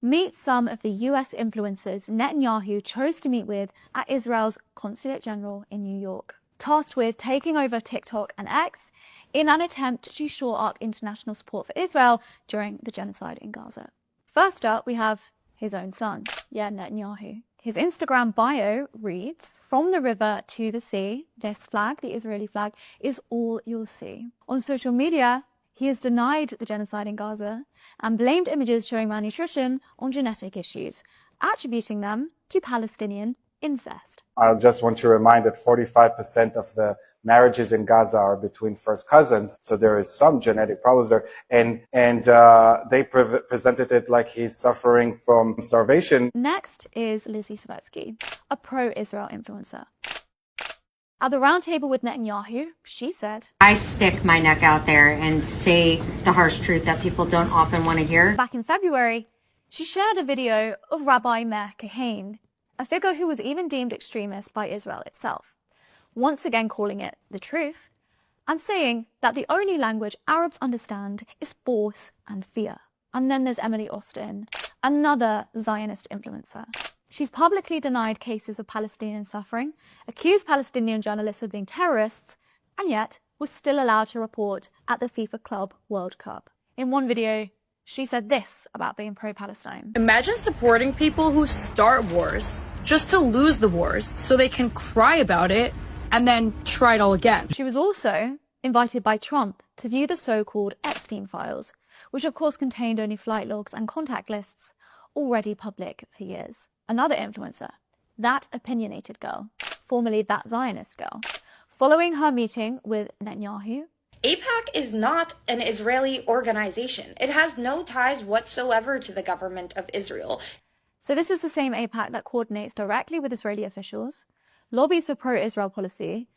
Meet some of the US influencers Netanyahu chose to meet with at Israel's Consulate General in New York, tasked with taking over TikTok and X in an attempt to shore up international support for Israel during the genocide in Gaza. First up, we have his own son, Netanyahu. His Instagram bio reads, "From the river to the sea, this flag, the Israeli flag, is all you'll see." On social media, he has denied the genocide in Gaza and blamed images showing malnutrition on genetic issues, attributing them to Palestinian incest. I just want to remind that 45% of the marriages in Gaza are between first cousins, so there is some genetic problems there. And they presented it like he's suffering from starvation. Next is Lizzie Savetsky, a pro-Israel influencer. At the roundtable with Netanyahu, she said, "I stick my neck out there and say the harsh truth that people don't often want to hear." Back in February, she shared a video of Rabbi Meir Kahane, a figure who was even deemed extremist by Israel itself, once again calling it the truth and saying that the only language Arabs understand is force and fear. And then there's Emily Austin, another Zionist influencer. She's publicly denied cases of Palestinian suffering, accused Palestinian journalists of being terrorists, and yet was still allowed to report at the FIFA Club World Cup. In one video, she said this about being pro-Palestine. "Imagine supporting people who start wars just to lose the wars so they can cry about it and then try it all again." She was also invited by Trump to view the so-called Epstein files, which of course contained only flight logs and contact lists, already public for years. Another influencer, that opinionated girl, formerly that Zionist girl, following her meeting with Netanyahu. AIPAC is not an Israeli organization. It has no ties whatsoever to the government of Israel. So this is the same AIPAC that coordinates directly with Israeli officials, lobbies for pro-Israel policy,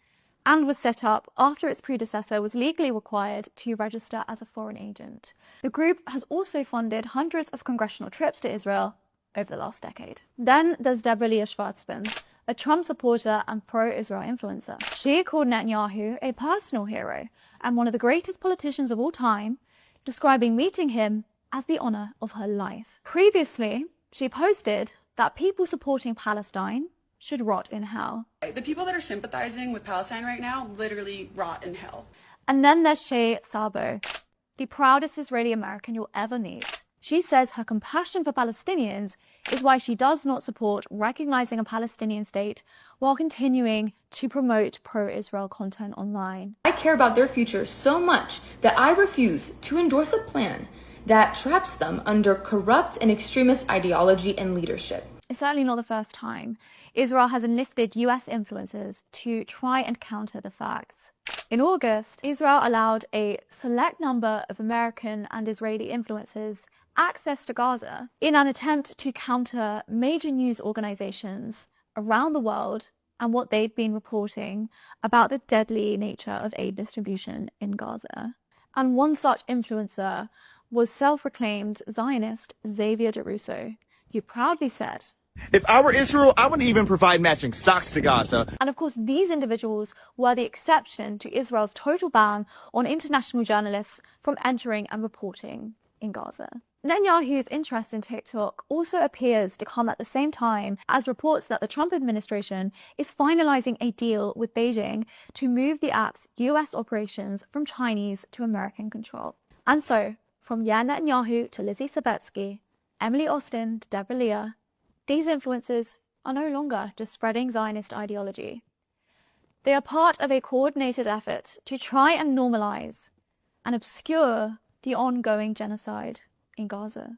and was set up after its predecessor was legally required to register as a foreign agent. The group has also funded hundreds of congressional trips to Israel over the last decade. Then there's Deborah Schwartzman, a Trump supporter and pro-Israel influencer. She called Netanyahu a personal hero and one of the greatest politicians of all time, describing meeting him as the honor of her life. Previously, she posted that people supporting Palestine should rot in hell. The people that are sympathizing with Palestine right now literally rot in hell. And then there's Shay Sabo, the proudest Israeli American you'll ever meet. She says her compassion for Palestinians is why she does not support recognizing a Palestinian state while continuing to promote pro-Israel content online. "I care about their future so much that I refuse to endorse a plan that traps them under corrupt and extremist ideology and leadership." It's certainly not the first time Israel has enlisted US influencers to try and counter the facts. In August, Israel allowed a select number of American and Israeli influencers access to Gaza in an attempt to counter major news organizations around the world and what they'd been reporting about the deadly nature of aid distribution in Gaza. And one such influencer was self-proclaimed Zionist Xavier DeRusso, who proudly said, "If I were Israel, I wouldn't even provide matching socks to Gaza." And of course, these individuals were the exception to Israel's total ban on international journalists from entering and reporting in Gaza. Netanyahu's interest in TikTok also appears to come at the same time as reports that the Trump administration is finalizing a deal with Beijing to move the app's US operations from Chinese to American control. And so, from Netanyahu to Lizzie Savetsky, Emily Austin to Deborah Leah, these influencers are no longer just spreading Zionist ideology. They are part of a coordinated effort to try and normalize and obscure the ongoing genocide in Gaza.